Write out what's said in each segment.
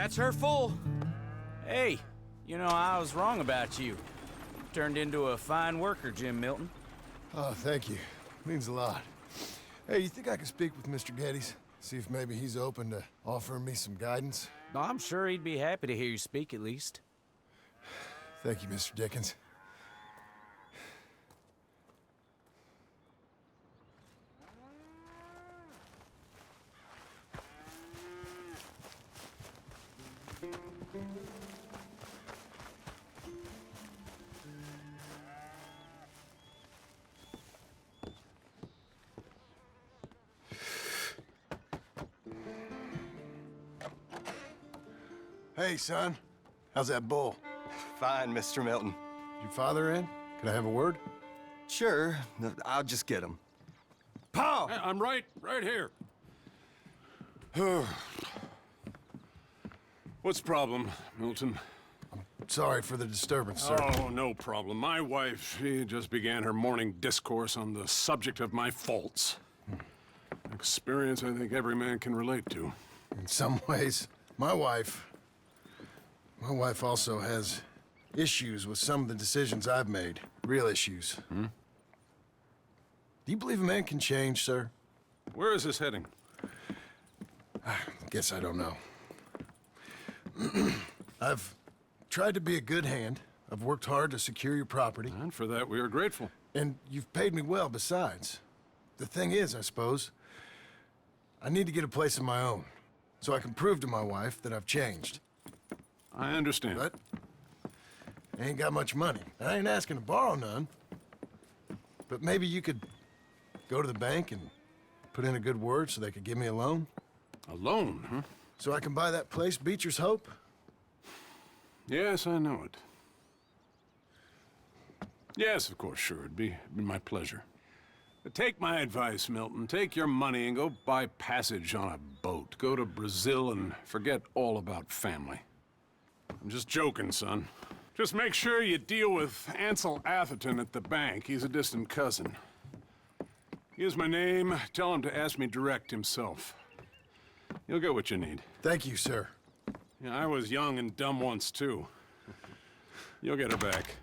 That's her full. Hey, you know, I was wrong about you. Turned into a fine worker, Jim Milton. Oh, thank you. Means a lot. Hey, you think I could speak with Mr. Geddes? See if maybe he's open to offering me some guidance? I'm sure he'd be happy to hear you speak, at least. Thank you, Mr. Dickens. Hey, son. How's that bull? Fine, Mr. Milton. Your father in? Can I have a word? Sure, I'll just get him. Pa! Hey, I'm right here. What's the problem, Milton? Sorry for the disturbance, sir. Oh, no problem. My wife, she just began her morning discourse on the subject of my faults. Experience I think every man can relate to. In some ways, my wife also has issues with some of the decisions I've made. Real issues. Do you believe a man can change, sir? Where is this heading? Guess I don't know. I've tried to be a good hand. I've worked hard to secure your property. And for that, we are grateful. And you've paid me well besides. The thing is, I suppose, I need to get a place of my own, so I can prove to my wife that I've changed. I understand. But I ain't got much money. I ain't asking to borrow none. But maybe you could go to the bank and put in a good word so they could give me a loan? A loan, huh? So I can buy that place, Beecher's Hope? Yes, I know it. Yes, of course, sure. It'd be my pleasure. But take my advice, Milton. Take your money and go buy passage on a boat. Go to Brazil and forget all about family. I'm just joking, son. Just make sure you deal with Ansel Atherton at the bank. He's a distant cousin. Here's my name. Tell him to ask me direct himself. You'll get what you need. Thank you, sir. Yeah, I was young and dumb once, too. You'll get her back.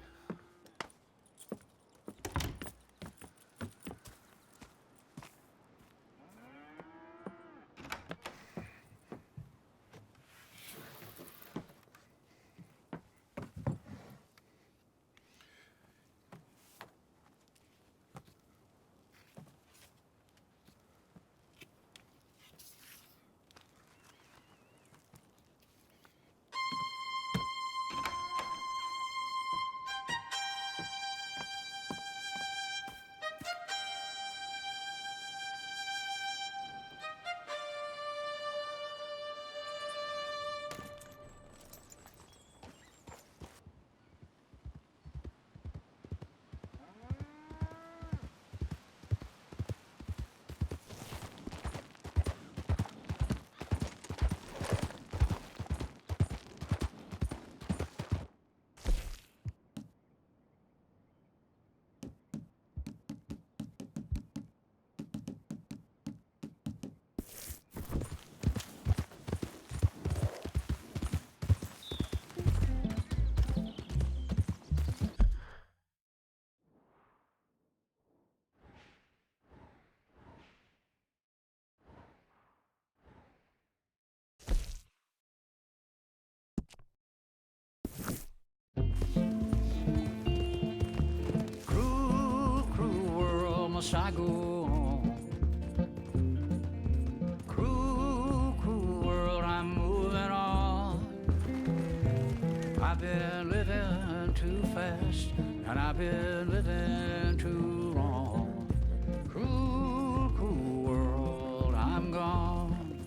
Must I go on? Cruel, cruel world, I'm moving on. I've been living too fast, and I've been living too long. Cruel, cruel world, I'm gone.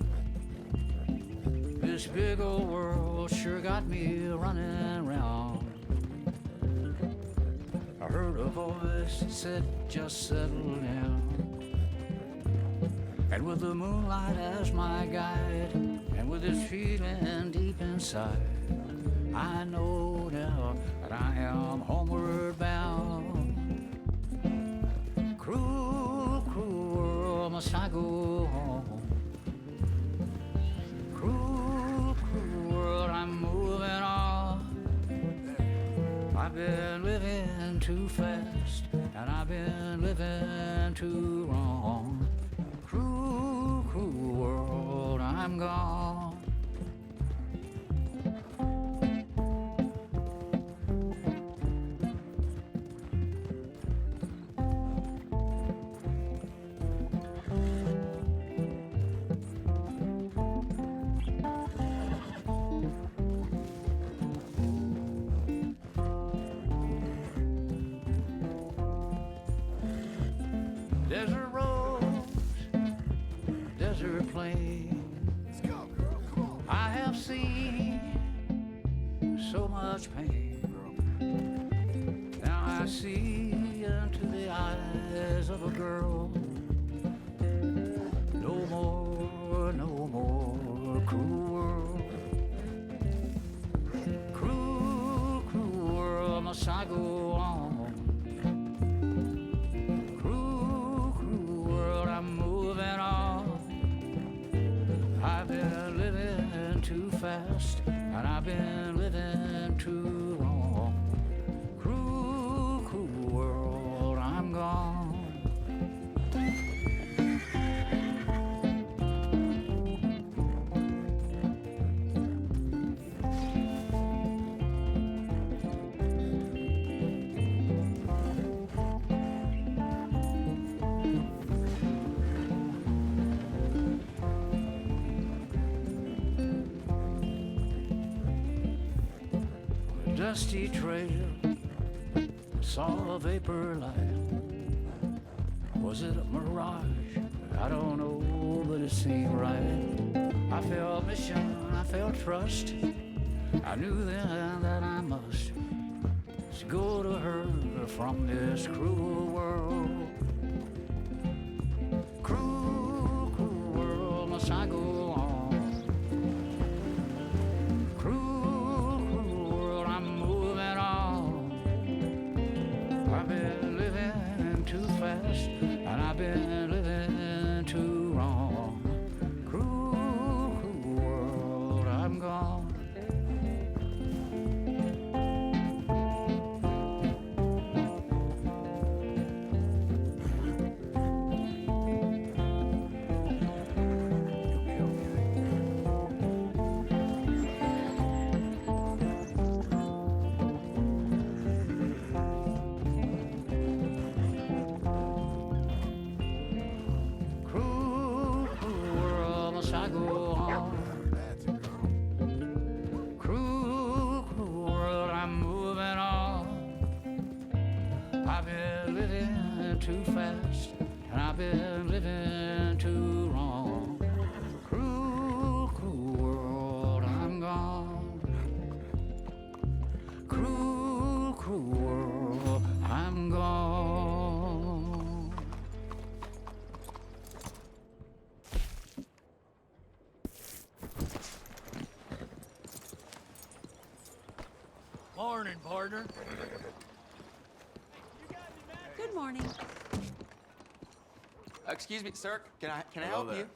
This big old world sure got me running round. I heard a voice that said, just settle down. And with the moonlight as my guide, and with this feeling deep inside, I know now that I am homeward bound. Cruel, cruel world, must I go home? Cruel, cruel world, been living too fast, and I've been living too wrong. Cruel, cruel world, I'm gone. Desert roads, desert plains. Let's go, girl. Come on. I have seen so much pain. Now I see into the eyes of a girl. No more, no more cruel world. Cruel, cruel world, must I go on? I'm moving on. I've been living too fast, and I've been living too long. Cruel, cruel world, I'm gone. Dusty trail, saw a vapor light. Was it a mirage? I don't know, but it seemed right. I felt mission, I felt trust. I knew then that I must go to her from this cruel world. Cruel, cruel world, must I go on? I've been living too fast, and I've been living too wrong. Cruel, cruel world, I'm gone. I go on. Cruel, cruel world, I'm moving on. I've been living too fast, and I've been living too wrong. Cruel, cruel world, I'm gone. Cruel, cruel world, I'm gone. Morning, partner. Good morning. Excuse me, sir. Can I Hello help there. you?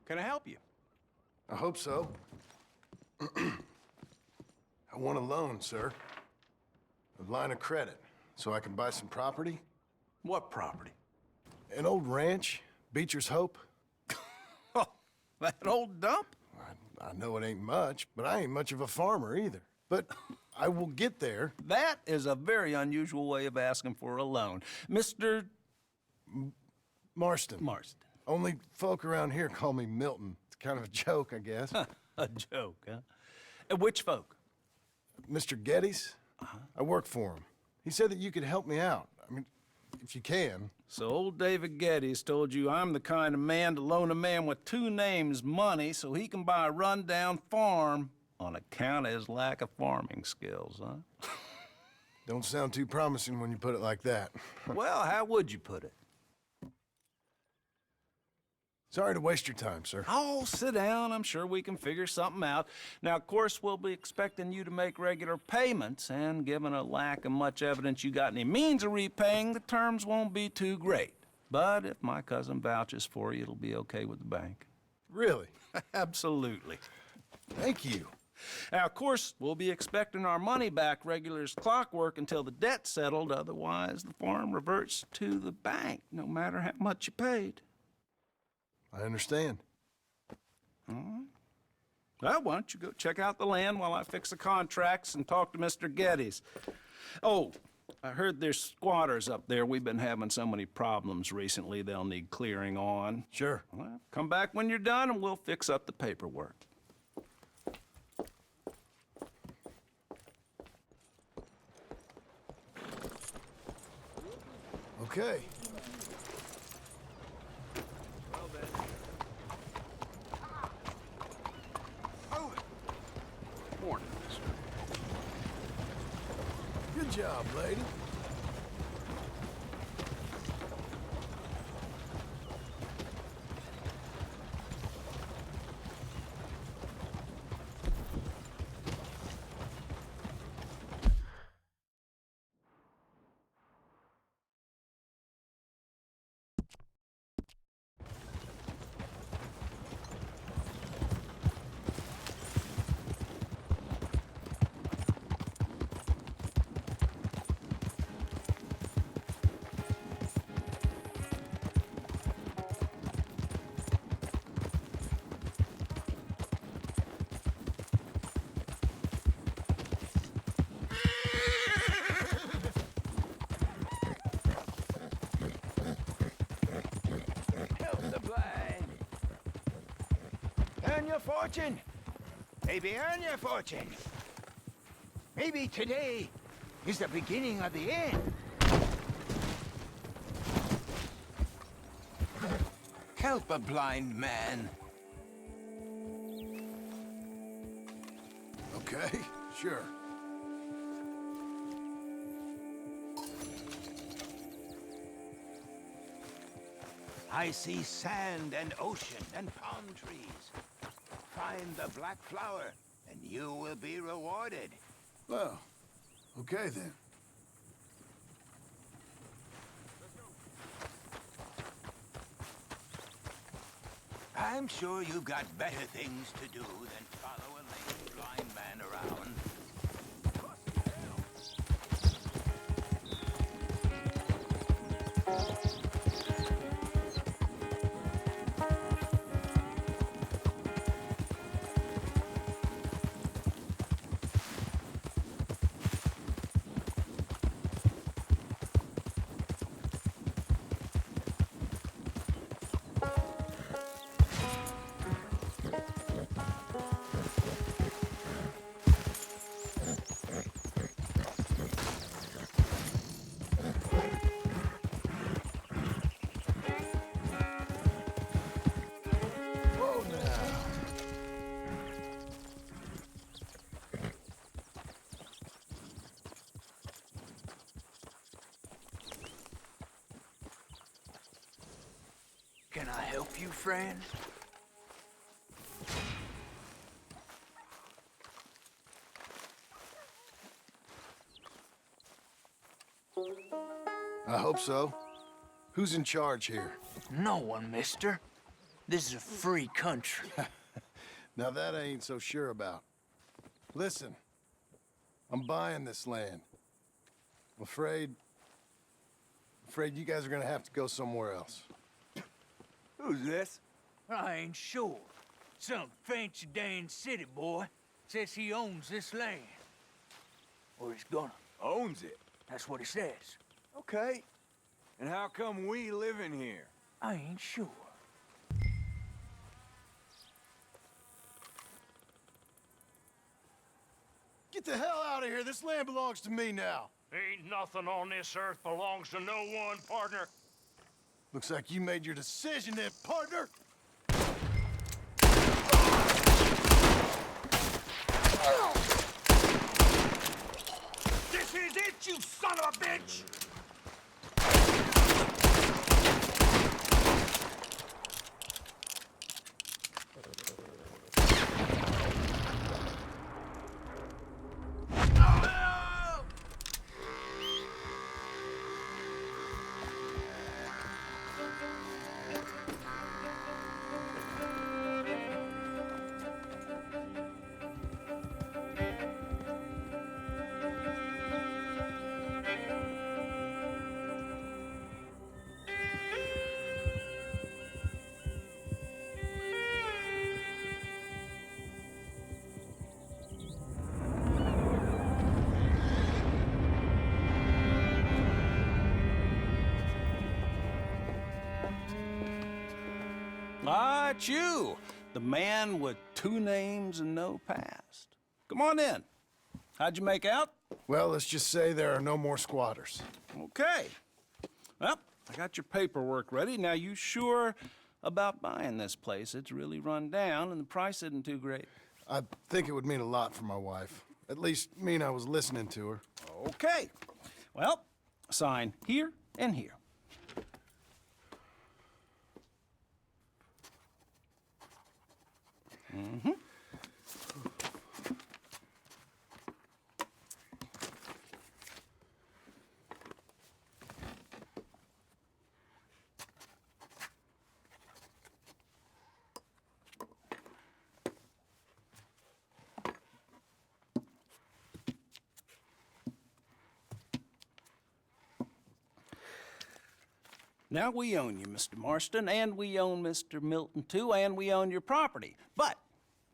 Can I help you? I hope so. I want a loan, sir. A line of credit, so I can buy some property. What property? An old ranch, Beecher's Hope. That old dump? I know it ain't much, but I ain't much of a farmer either. But I will get there. That is a very unusual way of asking for a loan. Mr. Marston. Marston. Only folk around here call me Milton. It's kind of a joke, I guess. A joke, huh? And which folk? Mr. Geddes, I work for him. He said that you could help me out. I mean, if you can. So old David Geddes told you I'm the kind of man to loan a man with two names money so he can buy a rundown farm on account of his lack of farming skills, huh? Don't sound too promising when you put it like that. Well, how would you put it? Sorry to waste your time, sir. Oh, sit down. I'm sure we can figure something out. Now, of course, we'll be expecting you to make regular payments, and given a lack of much evidence you got any means of repaying, the terms won't be too great. But if my cousin vouches for you, it'll be okay with the bank. Really? Absolutely. Thank you. Now, of course, we'll be expecting our money back regular as clockwork until the debt's settled. Otherwise, the farm reverts to the bank, no matter how much you paid. I understand. All right. Well, why don't you go check out the land while I fix the contracts and talk to Mr. Geddes. Oh, I heard there's squatters up there. We've been having so many problems recently, they'll need clearing on. Sure. Well, come back when you're done and we'll fix up the paperwork. Okay. Morning, mister. Good job, lady. Earn your fortune. Maybe earn your fortune. Maybe today is the beginning of the end. Help a blind man. Okay, sure. I see sand and ocean and palm trees. Find the black flower, and you will be rewarded. Well, okay then. I'm sure you've got better things to do than follow a lame blind man around. Can I help you, friend? I hope so. Who's in charge here? No one, mister. This is a free country. Now that I ain't so sure about. Listen, I'm buying this land. I'm afraid you guys are gonna have to go somewhere else. Who's this? I ain't sure. Some fancy Dan city boy says he owns this land. Or he's gonna. Owns it. That's what he says. Okay. And how come we live in here? I ain't sure. Get the hell out of here! This land belongs to me now! Ain't nothing on this earth belongs to no one, partner. Looks like you made your decision then, partner! This is it, you son of a bitch! right, you. The man with 2 names and no past. Come on in. How'd you make out? Well, let's just say there are no more squatters. Okay. Well, I got your paperwork ready. Now, you sure about buying this place? It's really run down, and the price isn't too great. I think it would mean a lot for my wife. At least mean I was listening to her. Okay. Well, sign here and here. Mm-hmm. Now, we own you, Mr. Marston, and we own Mr. Milton, too, and we own your property. But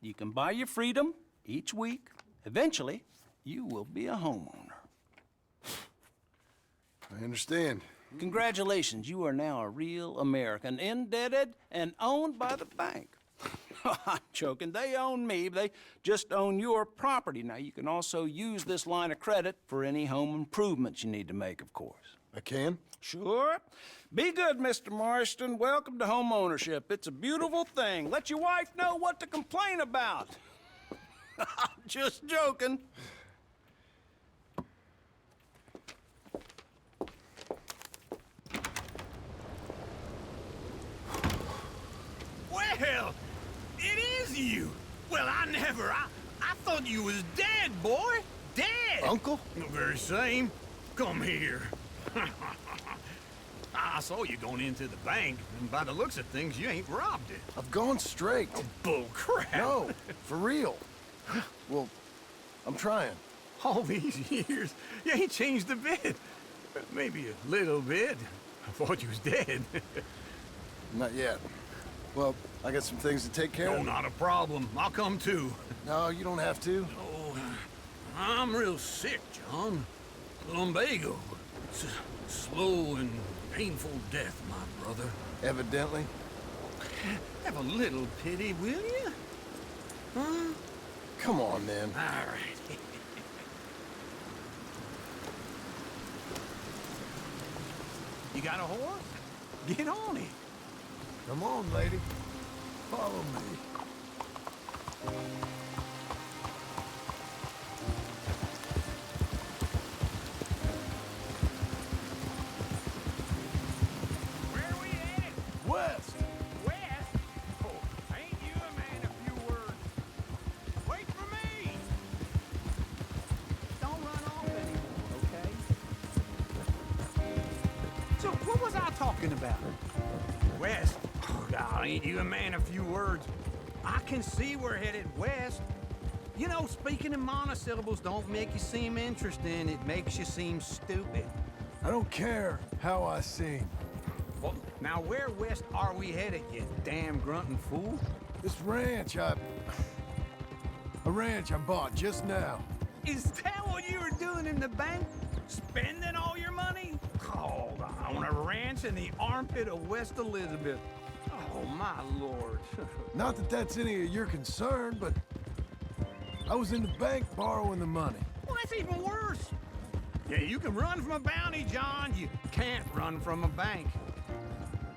you can buy your freedom each week. Eventually, you will be a homeowner. I understand. Congratulations, you are now a real American, indebted and owned by the bank. I'm joking, they own me, they just own your property. Now, you can also use this line of credit for any home improvements you need to make, of course. I can? Sure. Be good, Mr. Marston. Welcome to home ownership. It's a beautiful thing. Let your wife know what to complain about. Just joking. Well, it is you. Well, I thought you was dead, boy. Dead. Uncle? The very same. Come here. I saw you going into the bank, and by the looks of things, you ain't robbed it. I've gone straight. Bull crap. No, for real. Well, I'm trying. All these years, you ain't changed a bit. Maybe a little bit. I thought you was dead. Not yet. Well, I got some things to take care No, of. not a problem. I'll come too. No, you don't have to. Oh, I'm real sick, John. Lumbago. It's a slow and painful death, my brother. Evidently. Have a little pity, will you? Huh? Come on, then. All right. You got a horse? Get on it. Come on, lady. Follow me. Where we headed? West! West? Oh, ain't you a man of few words? Wait for me! Don't run off anymore, okay? So, what was I talking about? West? Oh, God, ain't you a man of few words? I can see we're headed west. You know, speaking in monosyllables don't make you seem interesting. It makes you seem stupid. I don't care how I seem. Well, now where west are we headed, you damn grunting fool? This ranch I bought just now. Is that what you were doing in the bank? Spending all your money? Oh, on a ranch in the armpit of West Elizabeth. Oh, my lord. Not that that's any of your concern, but I was in the bank borrowing the money. Well, that's even worse. Yeah, you can run from a bounty, John. You can't run from a bank.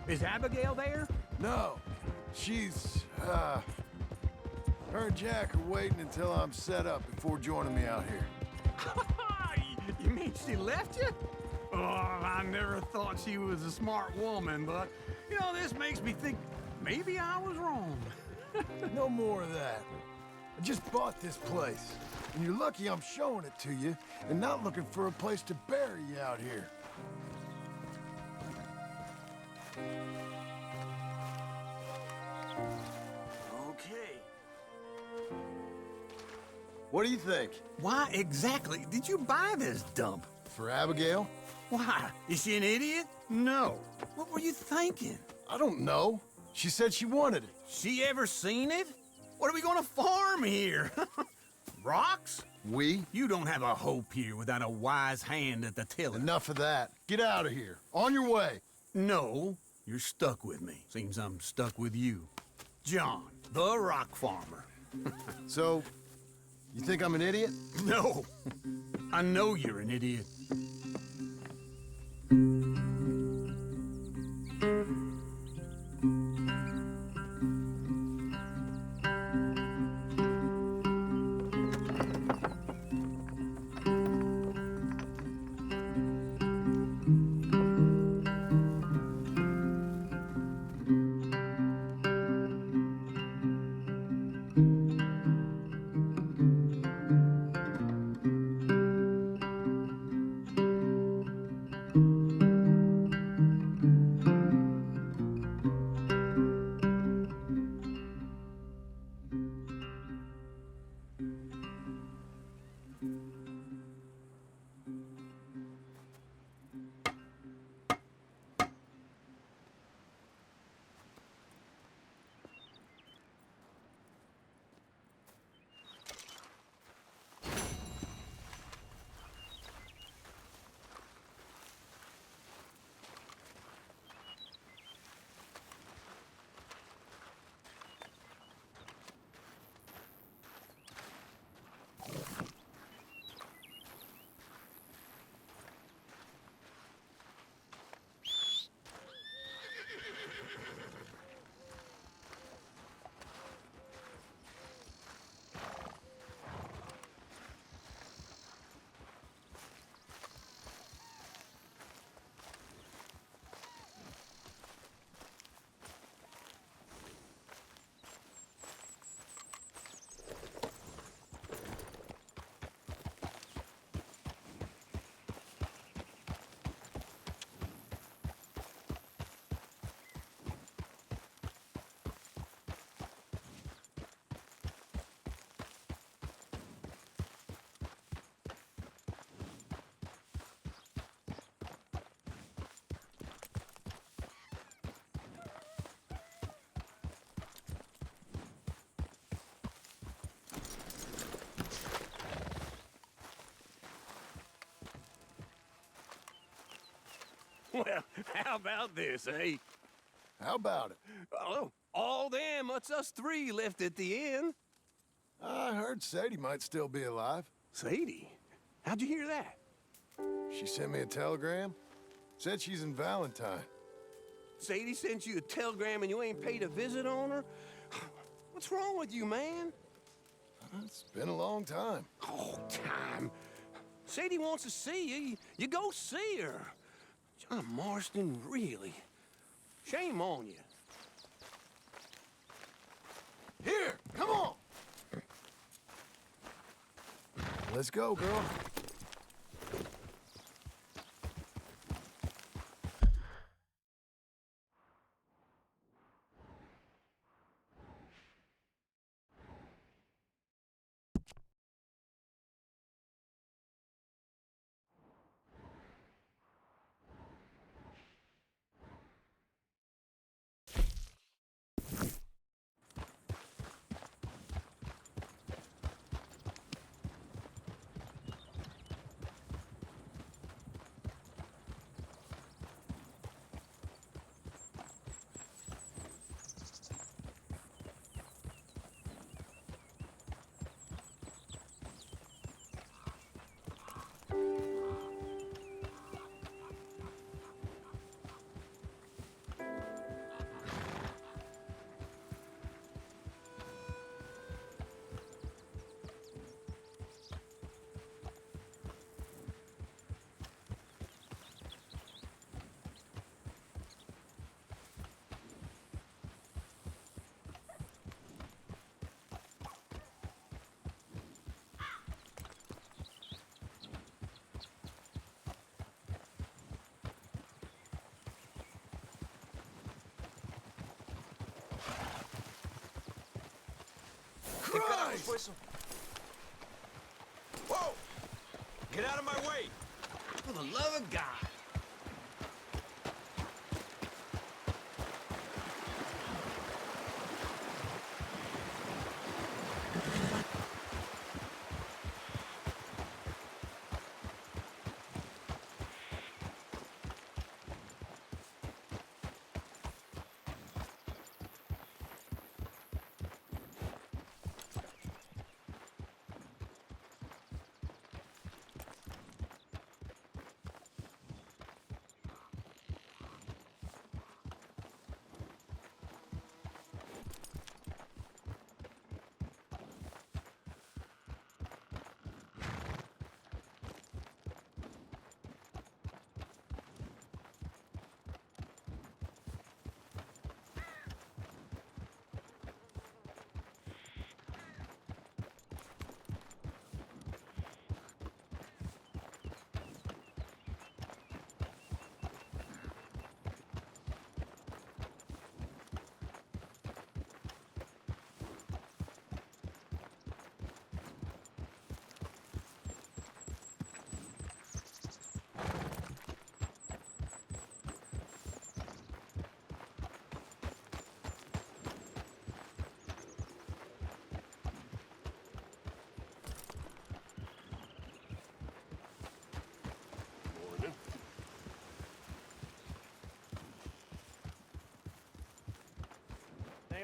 Is Abigail there? No, she's, her and Jack are waiting until I'm set up before joining me out here. You mean she left you? Oh, I never thought she was a smart woman, but, you know, this makes me think maybe I was wrong. No more of that. I just bought this place, and you're lucky I'm showing it to you and not looking for a place to bury you out here. Okay. What do you think? Why exactly did you buy this dump? For Abigail? Why? Is she an idiot? No. What were you thinking? I don't know. She said she wanted it. She ever seen it? What are we gonna farm here? Rocks? We? You don't have a hope here without a wise hand at the tiller. Enough of that. Get out of here. On your way. No, you're stuck with me. Seems I'm stuck with you. John, the rock farmer. So, you think I'm an idiot? No, I know you're an idiot. Well, how about this, eh? How about it? Oh, all them, it's us three left at the end. I heard Sadie might still be alive. Sadie? How'd you hear that? She sent me a telegram. Said she's in Valentine. Sadie sent you a telegram and you ain't paid a visit on her? What's wrong with you, man? It's been a long time. Oh, time. Sadie wants to see you. You go see her. John Marston, really? Shame on you. Here, come on! Let's go, girl. Whistle. Whoa! Get out of my way! For the love of God.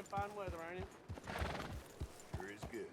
damn fine weather, ain't it? Sure is good.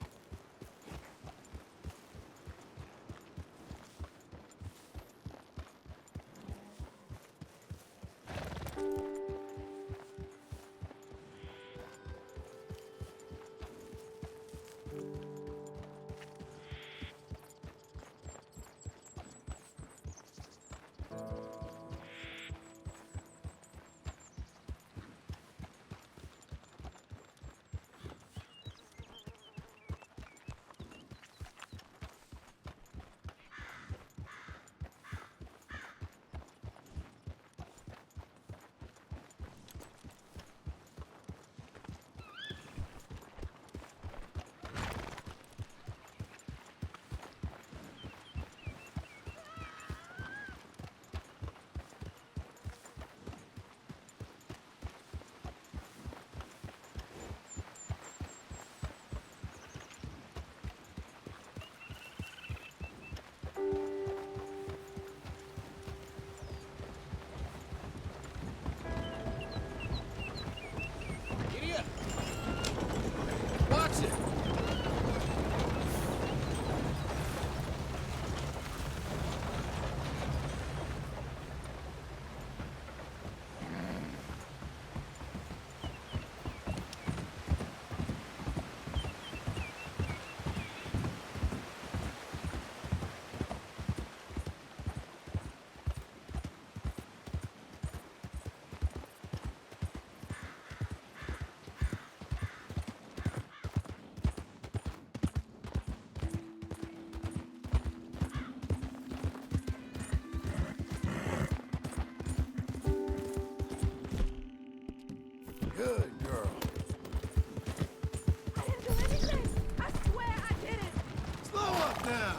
Idiot! Watch it! Good girl. I didn't do anything. I swear I didn't. Slow up now.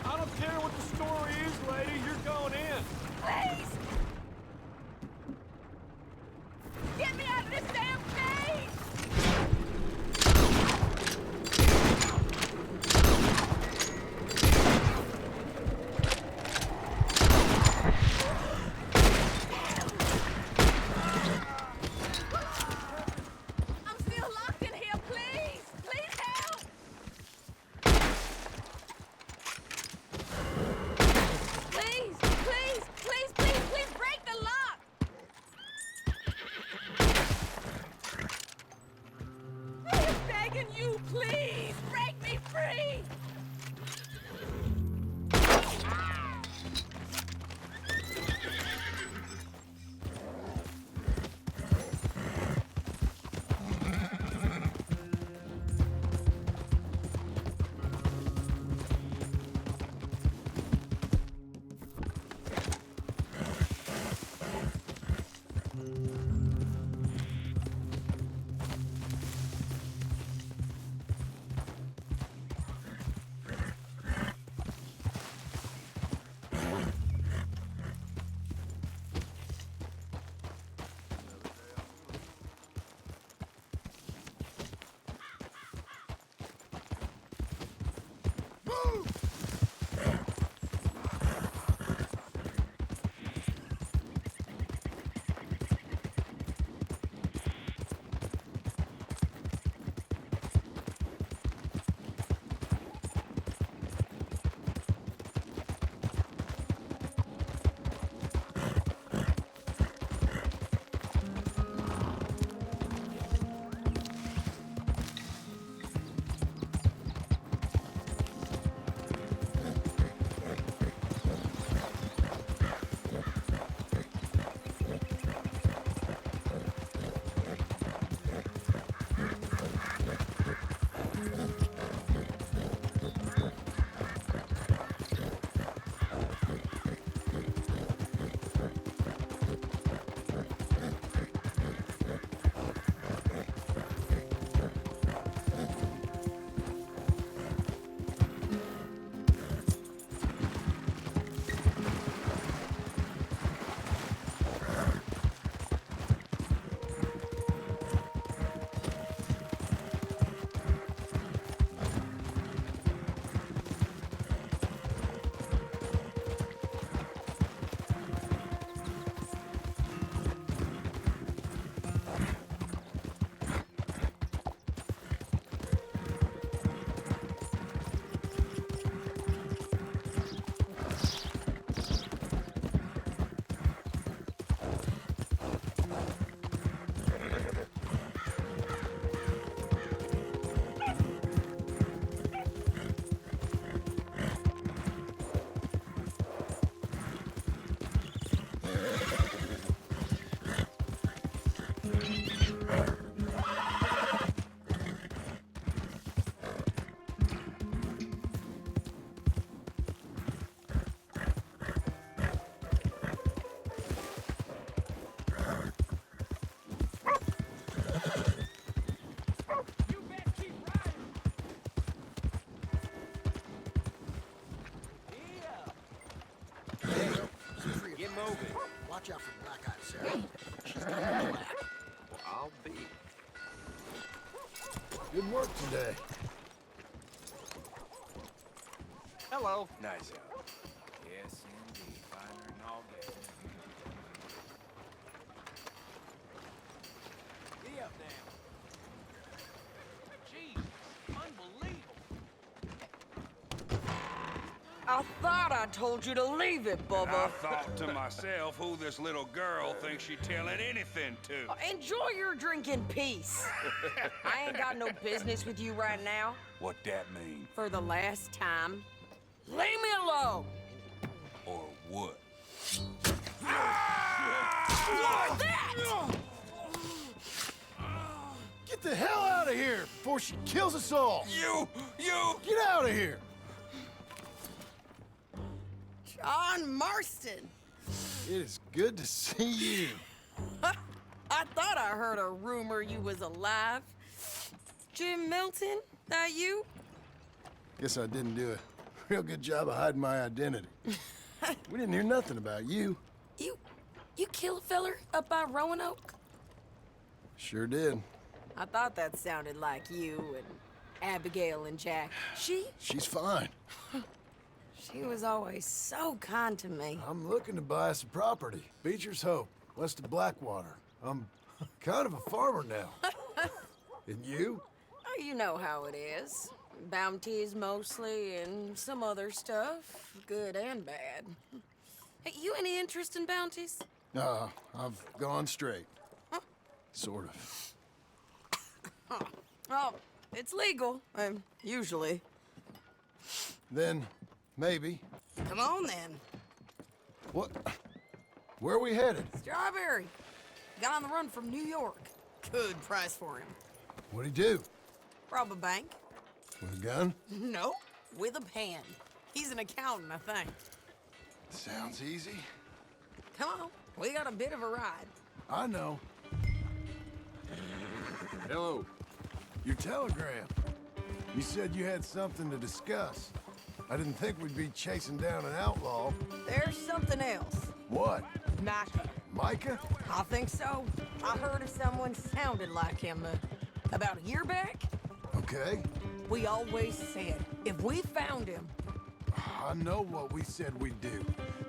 I don't care what the story is, lady. You're going in. Please! Get me out of this damn cage! I'm still locked in here, please! Please help! Please, please, please, please, please break the lock! I'm begging you, please! Break me free! Watch out for black-eyed Sarah. She's got the black. I'll be. Good work today. Hello. Nice out. Yes, indeed. Finer than all day. Be up now. Jeez, unbelievable. I thought I told you to leave it, I Bubba. thought to myself who this little girl thinks she telling anything to. Enjoy your drink in peace. I ain't got no business with you right now. What that mean? For the last time, leave me alone. Or what? What's that? Get the hell out of here before she kills us all! You! Get out of here! John Marston. It is good to see you. I thought I heard a rumor you was alive. Jim Milton, that you? Guess I didn't do a real good job of hiding my identity. We didn't hear nothing about you. You kill a feller up by Roanoke? Sure did. I thought that sounded like you and Abigail and Jack. She's fine. She was always so kind to me. I'm looking to buy some property. Beecher's Hope, west of Blackwater. I'm kind of a farmer now. And you? Oh, you know how it is. Bounties mostly, and some other stuff, good and bad. Hey, you any interest in bounties? I've gone straight. Huh? Sort of. Oh, it's legal, usually. Then, maybe. Come on, then. What? Where are we headed? Strawberry. Got on the run from New York. Good price for him. What'd he do? Rob a bank. With a gun? No, with a pen. He's an accountant, I think. Sounds easy. Come on, we got a bit of a ride. I know. Hello. Your telegram. You said you had something to discuss. I didn't think we'd be chasing down an outlaw. There's something else. What? Micah. Micah? I think so. I heard of someone sounded like him about a year back. Okay. We always said, if we found him... I know what we said we'd do.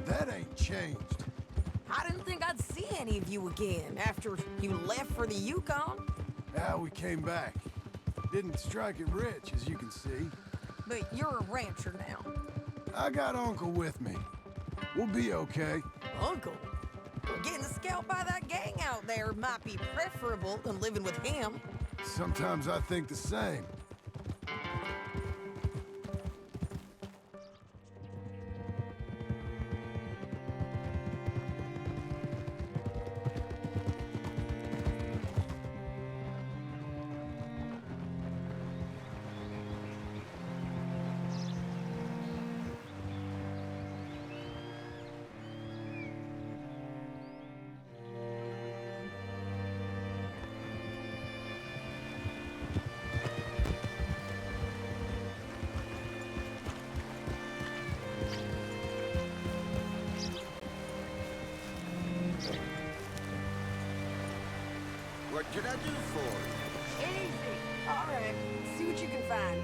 That ain't changed. I didn't think I'd see any of you again after you left for the Yukon. Now we came back. Didn't strike it rich, as you can see. But you're a rancher now. I got Uncle with me. We'll be okay. Uncle? Getting scalped by that gang out there might be preferable than living with him. Sometimes I think the same. What can I do for you? Easy. All right. See what you can find.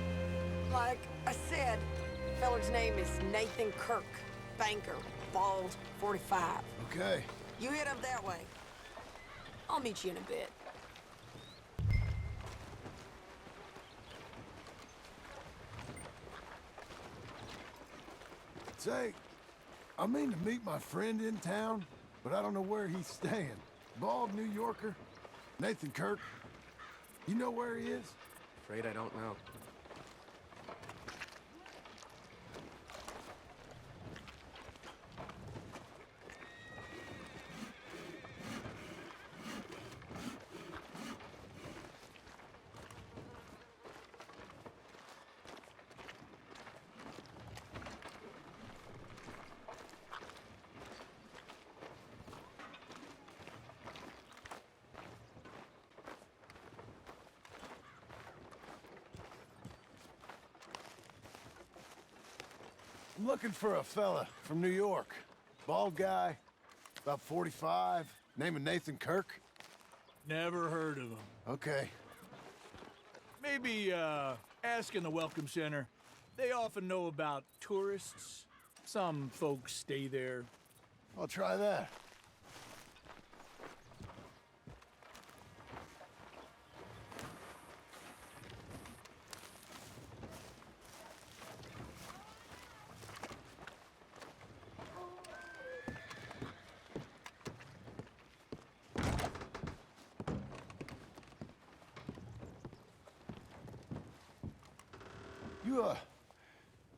Like I said, feller's name is Nathan Kirk. Banker. Bald. 45. Okay. You head up that way. I'll meet you in a bit. Say, I mean to meet my friend in town, but I don't know where he's staying. Bald New Yorker? Nathan Kirk? You know where he is? Afraid I don't know. I'm looking for a fella from New York. Bald guy, About 45. Name of Nathan Kirk? Never heard of him. Okay. Maybe, ask in the Welcome Center. They often know about tourists. Some folks stay there. I'll try that.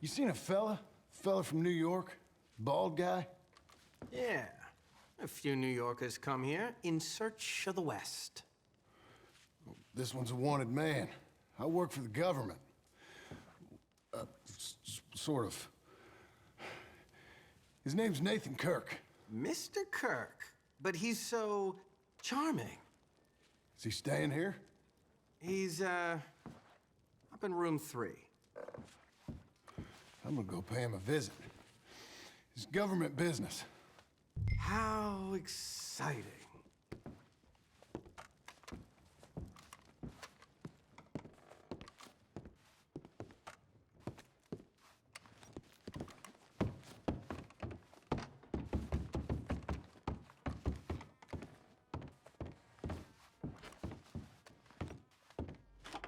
You seen a fella? Fella from New York? Bald guy? Yeah. A few New Yorkers come here in search of the West. This one's a wanted man. I work for the government. Sort of. His name's Nathan Kirk. Mr. Kirk? But he's so charming. Is he staying here? He's, up in room 3. I'm gonna go pay him a visit. It's government business. How exciting.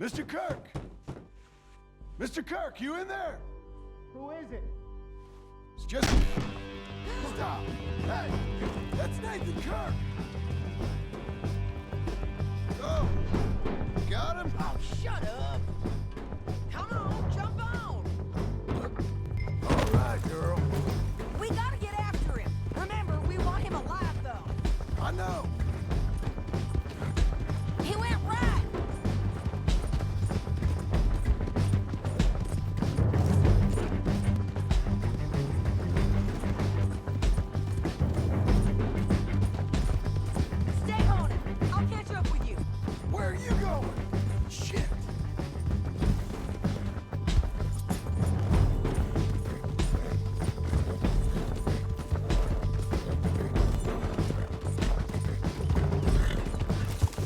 Mr. Kirk! Mr. Kirk, you in there? Who is it? It's just... Stop! Hey! That's Nathan Kirk! Oh! Got him? Oh, shut up! Come on, jump on! All right, girl. We gotta get after him. Remember, we want him alive, though. I know. He went right. Stay on it. I'll catch up with you. Where are you going? Shit!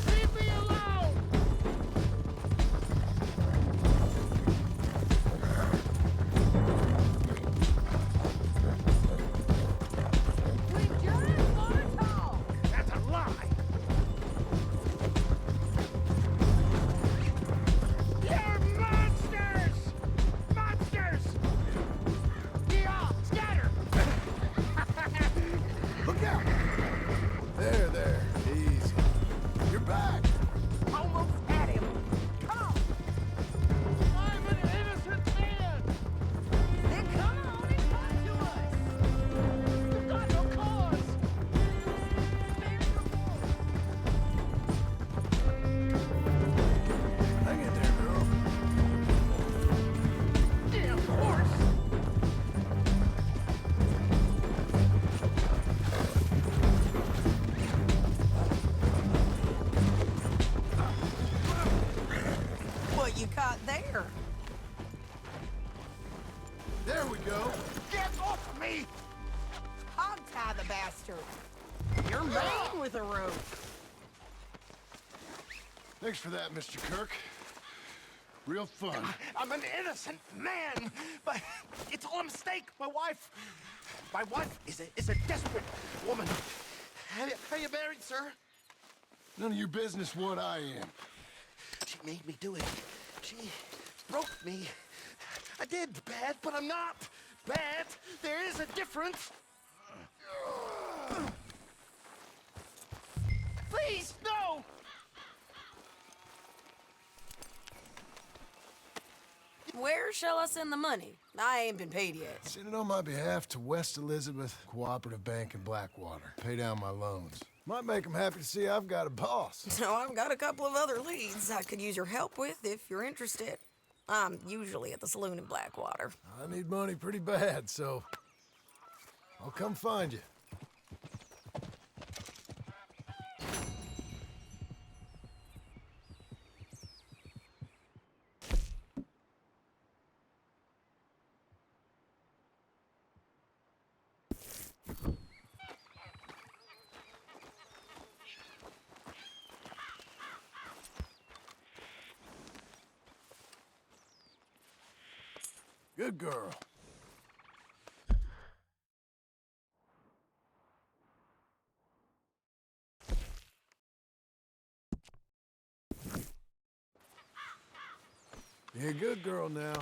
Leave me alone! We just want to talk. That's a lie! You're monsters! Monsters! Yeah, scatter! Look out! There. Easy. You're back. Almost had him. Come on. I'm an innocent man! Then come on and talk to us. You've got no cause! Hang in there, girl. Damn horse! What you caught there? There we go. Get off of me! Hog-tie the bastard. You're mean with a rope. Thanks for that, Mr. Kirk. Real fun. I'm an innocent man, but it's all a mistake. My wife is a desperate woman. Are you married, sir? None of your business what I am. She made me do it. She broke me. I did bad, but I'm not bad. There is a difference. Please, no! Where shall I send the money? I ain't been paid yet. Send it on my behalf to West Elizabeth Cooperative Bank in Blackwater. Pay down my loans. Might make them happy to see I've got a boss. So I've got a couple of other leads I could use your help with if you're interested. I'm usually at the saloon in Blackwater. I need money pretty bad, so I'll come find you. Good girl. You're a good girl now.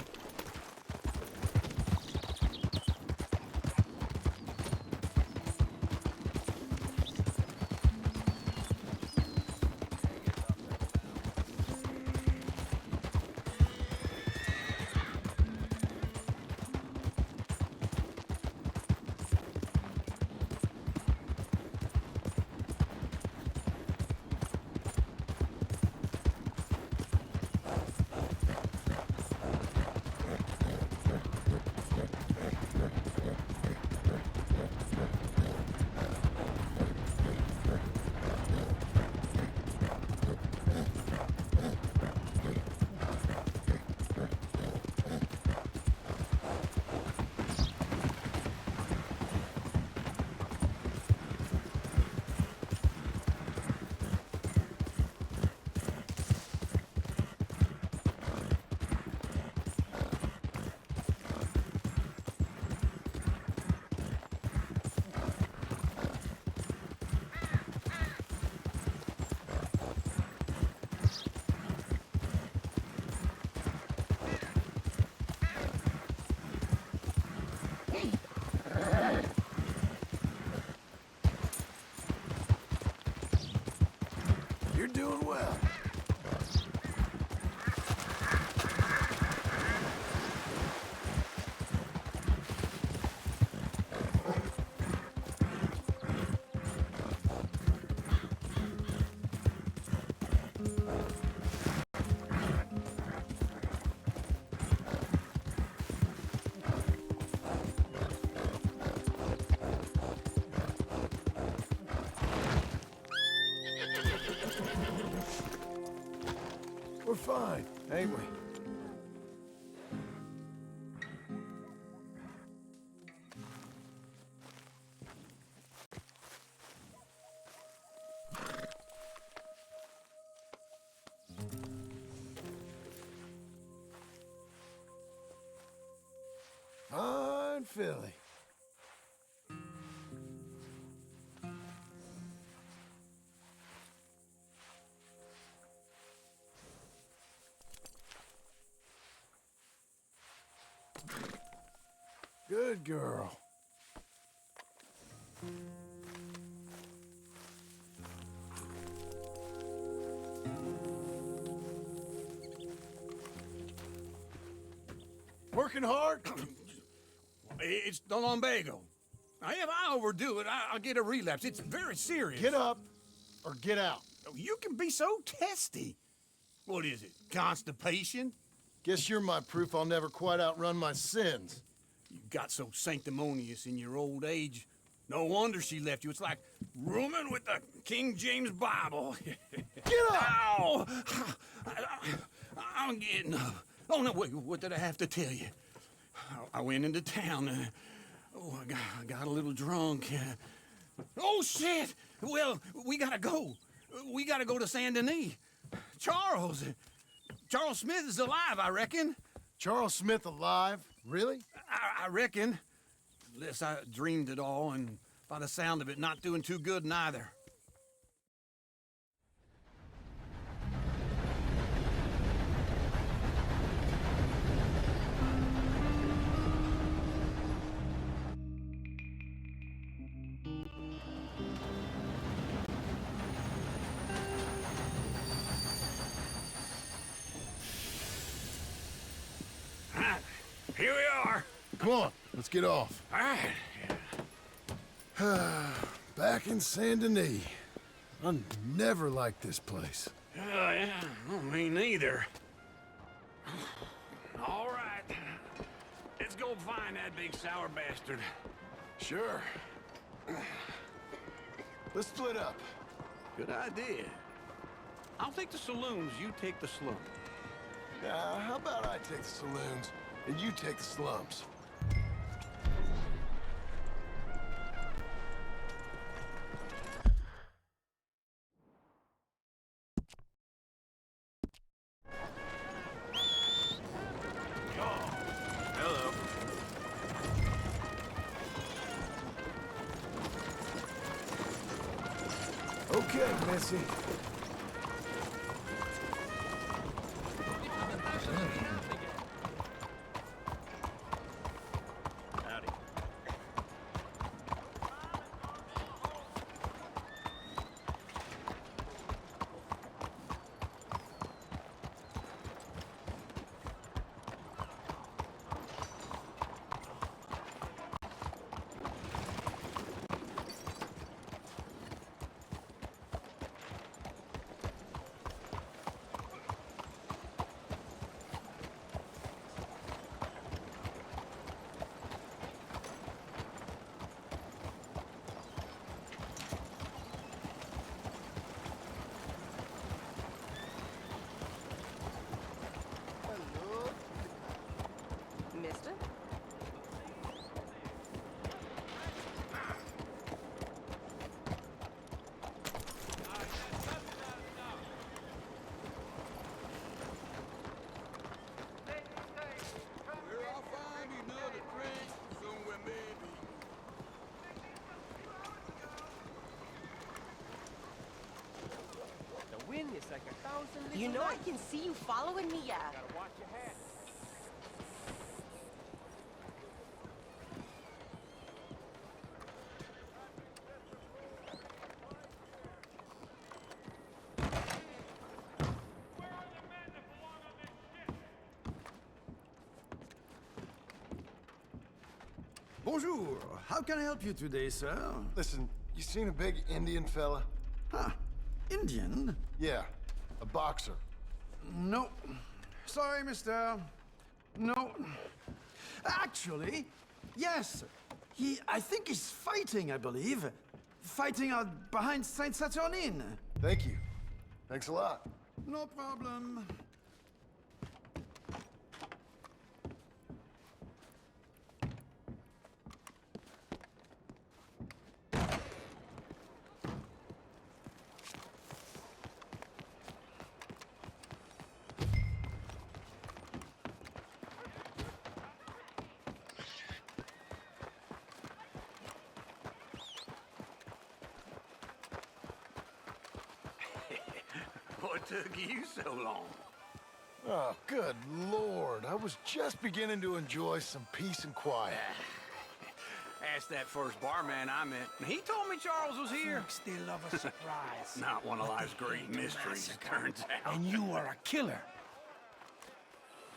You're doing well. We're fine, ain't we? Fine filly. Good girl. Working hard? It's the lumbago. Now, if I overdo it, I'll get a relapse. It's very serious. Get up or get out. You can be so testy. What is it, constipation? Guess you're my proof I'll never quite outrun my sins. You got so sanctimonious in your old age. No wonder she left you. It's like rooming with the King James Bible. Get up! Ow! I'm getting up. Oh, no, wait, what did I have to tell you? I went into town. I got a little drunk. Oh, shit! Well, we gotta go. We gotta go to Saint Denis. Charles Smith is alive, I reckon. Charles Smith alive? Really? I reckon. Unless I dreamed it all, and by the sound of it, not doing too good neither. Here we are. Come on, let's get off. All right. Back in Saint Denis. I never liked this place. Yeah, well, me neither. All right. Let's go find that big sour bastard. Sure. Let's split up. Good idea. I'll take the saloons, you take the slum. How about I take the saloons and you take the slums? Hello. Okay, Missy. Mister? The wind is like 1,000 You know I can see you following me, yeah. Gotta watch your head. Bonjour. How can I help you today, sir? Listen, you seen a big Indian fella? Huh. Indian? Yeah, a boxer. No. Sorry, mister. No. Actually, yes. I think he's fighting, I believe. Fighting out behind Saint Saturnin. Thank you. Thanks a lot. No problem. What took you so long? Oh, good Lord. I was just beginning to enjoy some peace and quiet. Asked that first barman I met. He told me Charles was here. Folks, they love a surprise. Not one of life's great mysteries, it turns out. And you are a killer.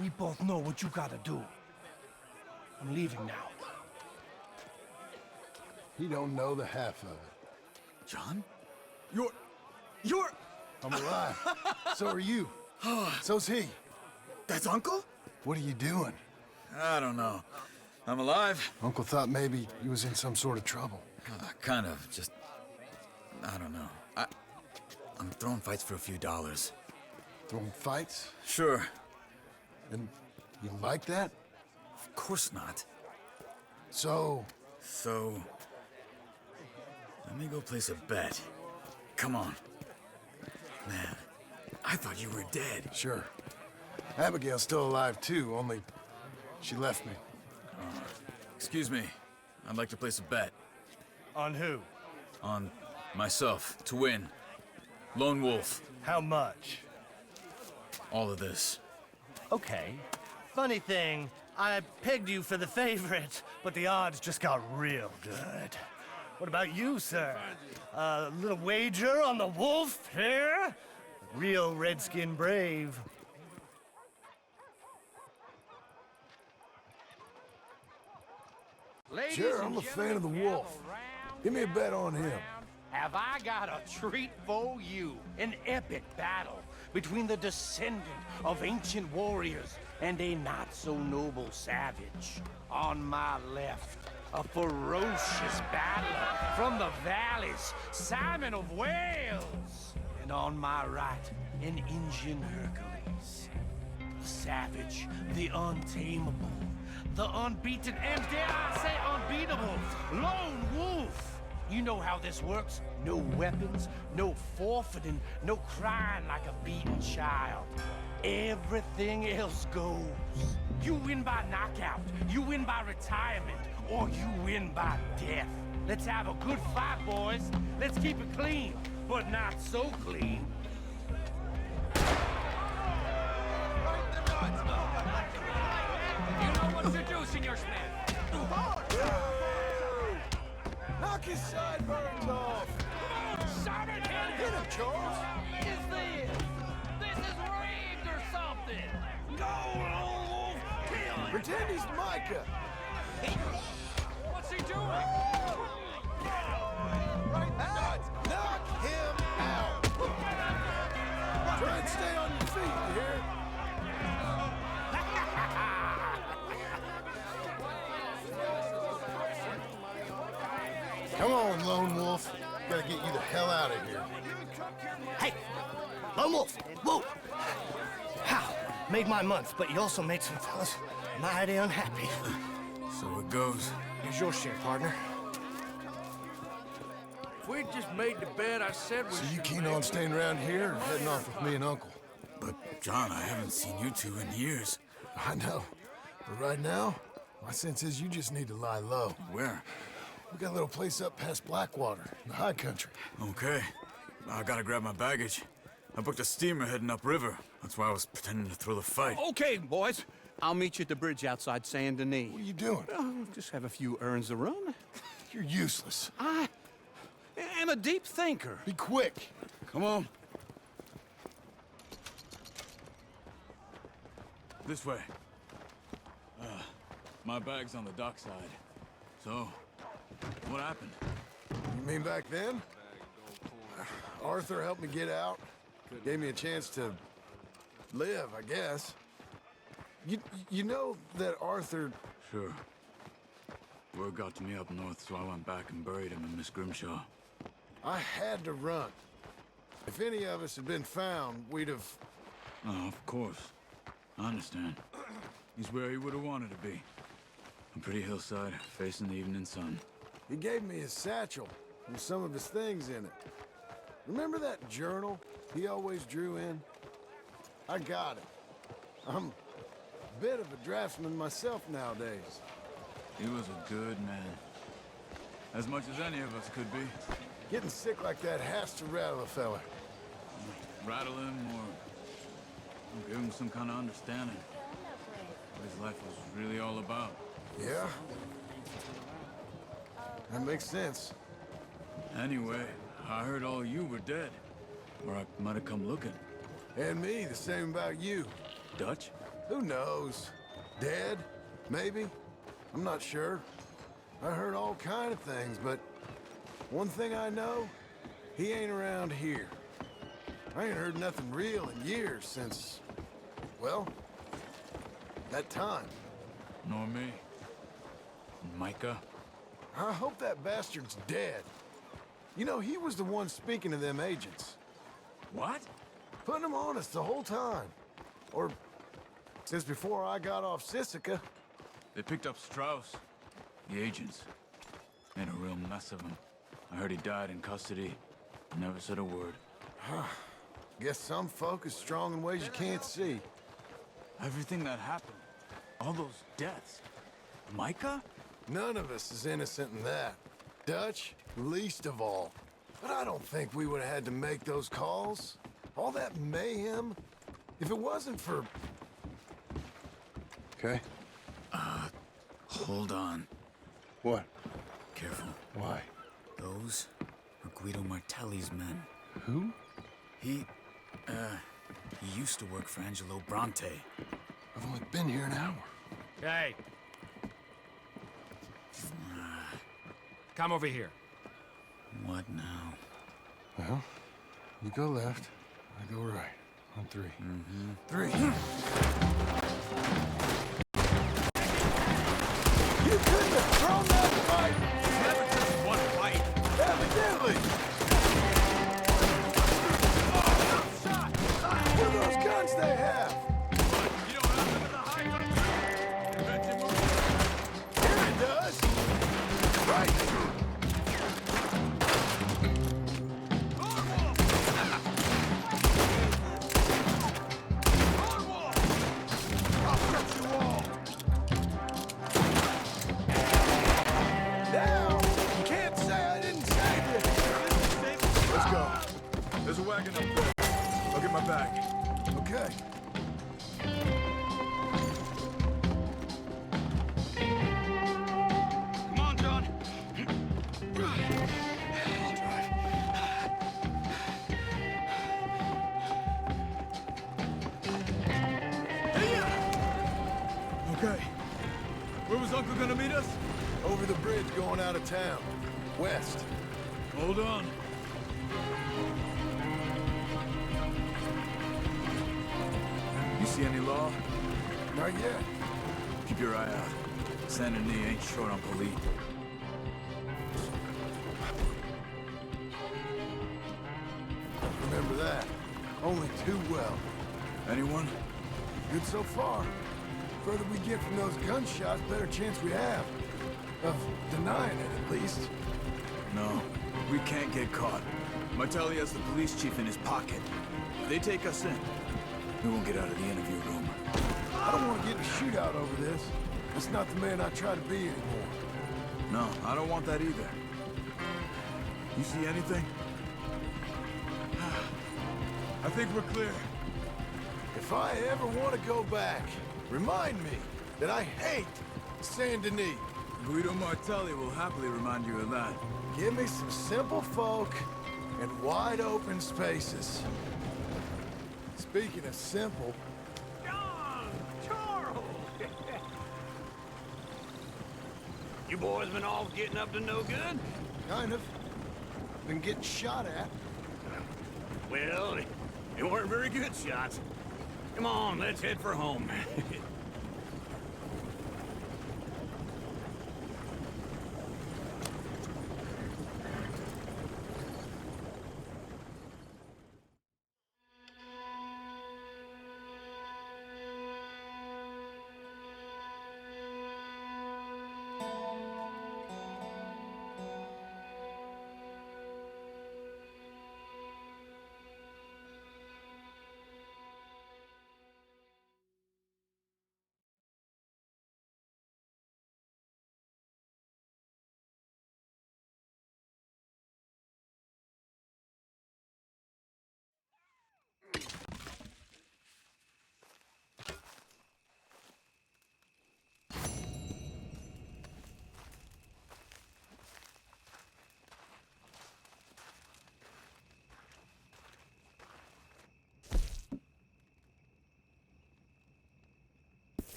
We both know what you gotta do. I'm leaving now. He don't know the half of it. John? You're... I'm alive. So are you. So's he. That's Uncle? What are you doing? I don't know. I'm alive. Uncle thought maybe he was in some sort of trouble. Kind of. Just... I don't know. I'm throwing fights for a few dollars. Throwing fights? Sure. And you like that? Of course not. So... Let me go place a bet. Come on. Man, I thought you were dead. Sure. Abigail's still alive, too, only she left me. Excuse me. I'd like to place a bet. On who? On myself, to win. Lone Wolf. How much? All of this. Okay. Funny thing, I pegged you for the favorite, but the odds just got real good. What about you, sir? A little wager on the wolf here? Real redskin brave. Ladies Sure, and I'm a fan of the gentlemen, wolf. gather round, Give me a bet on him. Have I got a treat for you? An epic battle between the descendant of ancient warriors and a not-so-noble savage. On my left, a ferocious battler from the valleys, Simon of Wales. And on my right, an Indian Hercules. The savage, the untamable, the unbeaten, and dare I say unbeatable, Lone Wolf. You know how this works. No weapons, no forfeiting, no crying like a beaten child. Everything else goes. You win by knockout, you win by retirement, or you win by death. Let's have a good fight, boys. Let's keep it clean. but not so clean. You know what to do, Senor Smith. Knock his sideburns off! Simon, Hit him, Charles! This is rigged or something! Go, lone wolf! Kill him! Pretend he's Micah! What's he doing? Knock him out! Try and stay on your feet, you hear? Come on, Lone Wolf. Gotta get you the hell out of here. Hey! Lone Wolf! Whoa! How? Made my month, but you also made some fellas mighty unhappy. So it goes. Here's your share, partner. If we'd just made the bed I said we So you should keen make, on staying around here or heading off with me and Uncle? But, John, I haven't seen you two in years. I know. But right now, my sense is you just need to lie low. Where? We got a little place up past Blackwater, in the high country. Okay. I gotta grab my baggage. I booked a steamer heading upriver. That's why I was pretending to throw the fight. Okay, boys. I'll meet you at the bridge outside Saint Denis. What are you doing? Just have a few errands to run. You're useless. I am a deep thinker. Be quick. Come on. This way. My bag's on the dockside. So, what happened? You mean back then? Arthur helped me get out. Gave me a chance to live, I guess. You know that Arthur... Sure. Word got to me up north, so I went back and buried him in Miss Grimshaw. I had to run. If any of us had been found, we'd have... Oh, of course. I understand. He's where he would have wanted to be. A pretty hillside, facing the evening sun. He gave me his satchel with some of his things in it. Remember that journal he always drew in? I got it. I'm a bit of a draftsman myself nowadays. He was a good man. As much as any of us could be. Getting sick like that has to rattle a fella. Rattle him or give him some kind of understanding. What his life was really all about. Yeah? That makes sense. Anyway, I heard all you were dead. Or I might have come looking. And me, the same about you. Dutch? Who knows? Dead? Maybe? I'm not sure. I heard all kind of things, but one thing I know, he ain't around here. I ain't heard nothing real in years since, well, that time. Nor me. Micah? I hope that bastard's dead. You know, he was the one speaking to them agents. What? Putting them on us the whole time. Or since before I got off Sisika. They picked up Strauss. The agents. Made a real mess of him. I heard he died in custody. Never said a word. Guess some folk is strong in ways you can't see. Everything that happened. All those deaths. Micah? None of us is innocent in that. Dutch, least of all. But I don't think we would have had to make those calls. All that mayhem. If it wasn't for... Okay. Hold on. What? Careful. Why? Those are Guido Martelli's men. Who? He used to work for Angelo Bronte. I've only been here an hour. Hey. Come over here. What now? Well, you go left, I go right. On three. Mm-hmm. 3. You couldn't have thrown that fight! Never just one fight. Evidently! What are those guns they have? You don't have them in the high country. Bet you move. Here it does! Right! Now, you can't say I didn't save you! Let's go. Where was Uncle gonna meet us? Over the bridge going out of town. West. Hold on. You see any law? Not yet. Keep your eye out. Saint Denis ain't short on police. Remember that. Only too well. Anyone? Good so far. Further we get from those gunshots, better chance we have. Of denying it, at least. No, we can't get caught. Martelli has the police chief in his pocket. If they take us in, we won't get out of the interview room. I don't want to get in a shootout over this. That's not the man I try to be anymore. No, I don't want that either. You see anything? I think we're clear. If I ever want to go back, remind me that I hate Saint Denis. Guido Martelli will happily remind you of that. Give me some simple folk and wide open spaces. Speaking of simple... John! Charles! You boys been all getting up to no good? Kind of. Been getting shot at. Well, they weren't very good shots. Come on, let's head for home.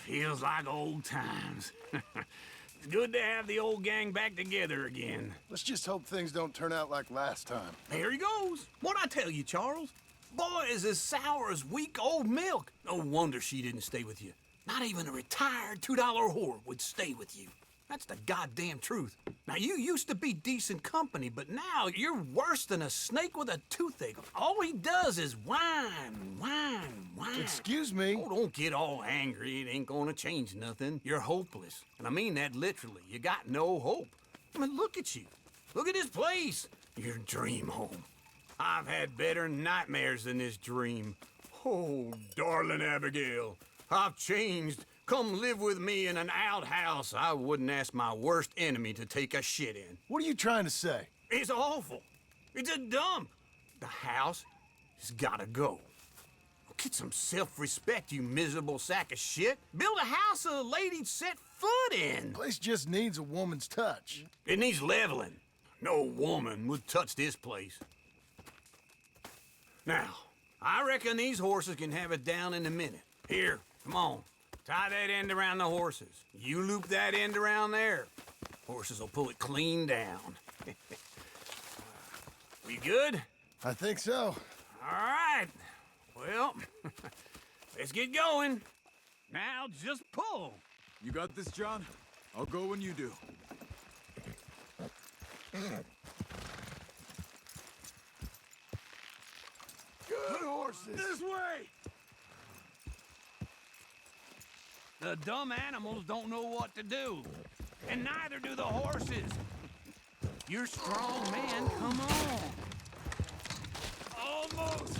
Feels like old times. It's good to have the old gang back together again. Let's just hope things don't turn out like last time. There he goes. What'd I tell you, Charles? Boy is as sour as week-old milk. No wonder she didn't stay with you. Not even a retired $2 whore would stay with you. That's the goddamn truth. Now, you used to be decent company, but now you're worse than a snake with a toothache. All he does is whine, whine, whine. Excuse me? Oh, don't get all angry. It ain't gonna change nothing. You're hopeless. And I mean that literally. You got no hope. I mean, look at you. Look at this place. Your dream home. I've had better nightmares than this dream. Oh, darling Abigail, I've changed. Come live with me in an outhouse I wouldn't ask my worst enemy to take a shit in. What are you trying to say? It's awful. It's a dump. The house has gotta go. Get some self-respect, you miserable sack of shit. Build a house a lady'd set foot in. Place just needs a woman's touch. It needs leveling. No woman would touch this place. Now, I reckon these horses can have it down in a minute. Here, come on. Tie that end around the horses. You loop that end around there. Horses will pull it clean down. We good? I think so. All right. Well, let's get going. Now just pull. You got this, John? I'll go when you do. Good horses. This way! The dumb animals don't know what to do, and neither do the horses. You're strong man, come on. Almost.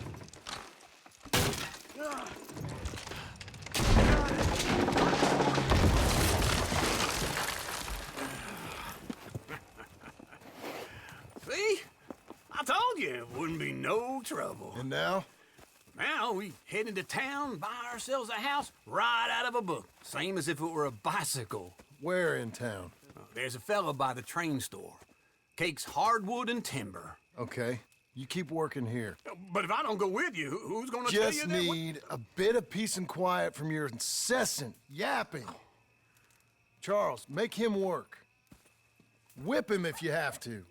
See? I told you it wouldn't be no trouble. And now? Now we head into town, buy ourselves a house right out of a book. Same as if it were a bicycle. Where in town? There's a fella by the train store. Cakes hardwood and timber. Okay. You keep working here. But if I don't go with you, who's gonna tell you Just that? need a bit of peace and quiet from your incessant yapping. Charles, make him work. Whip him if you have to.